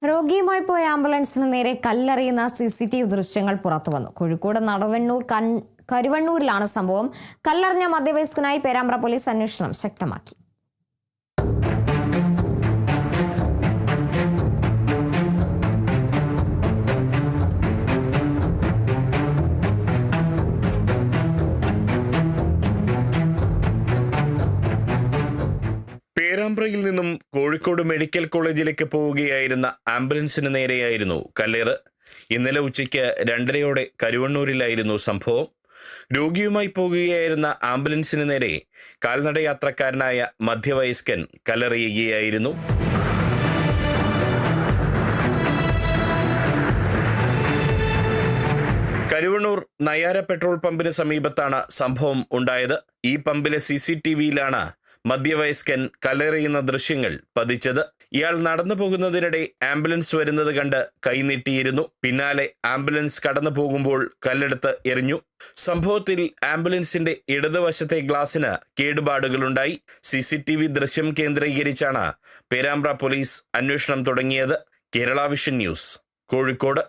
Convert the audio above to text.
രോഗിയുമായി പോയ ആംബുലൻസിന് നേരെ കല്ലെറിയുന്ന CCTV ദൃശ്യങ്ങൾ പുറത്തുവന്നു. കോഴിക്കോട് നടവണ്ണൂർ കരുവണ്ണൂരിലാണ് സംഭവം. കല്ലെറിഞ്ഞ മധ്യവയസ്കനായി പേരാമ്പ്ര പോലീസ് അന്വേഷണം ശക്തമാക്കി. പേരാമ്പ്രയിൽ നിന്നും കോഴിക്കോട് മെഡിക്കൽ കോളേജിലേക്ക് പോവുകയായിരുന്ന ആംബുലൻസിന് നേരെയായിരുന്നു കല്ലേറ്. ഇന്നലെ ഉച്ചയ്ക്ക് 2:30 കരുവണ്ണൂരിലായിരുന്നു സംഭവം. രോഗിയുമായി പോകുകയായിരുന്ന ആംബുലൻസിന് നേരെ കാൽനടയാത്രക്കാരനായ മധ്യവയസ്കൻ കല്ലെറിയുകയായിരുന്നു. കരുവണ്ണൂർ നയാര പെട്രോൾ പമ്പിന് സമീപത്താണ് സംഭവം ഉണ്ടായത്. ഈ പമ്പിലെ CCTVയിലാണ് മധ്യവയസ്കൻ കല്ലെറിയുന്ന ദൃശ്യങ്ങൾ പതിച്ചത്. ഇയാൾ നടന്നു പോകുന്നതിനിടെ ആംബുലൻസ് വരുന്നത് കണ്ട് കൈനീട്ടിയിരുന്നു. പിന്നാലെ ആംബുലൻസ് കടന്നു പോകുമ്പോൾ കല്ലെടുത്ത് എറിഞ്ഞു. സംഭവത്തിൽ ആംബുലൻസിന്റെ ഇടതുവശത്തെ ഗ്ലാസിന് കേടുപാടുകളുണ്ടായി. CCTV ദൃശ്യം കേന്ദ്രീകരിച്ചാണ് പേരാമ്പ്ര പോലീസ് അന്വേഷണം തുടങ്ങിയത്. Kerala vision news, Kozhikode.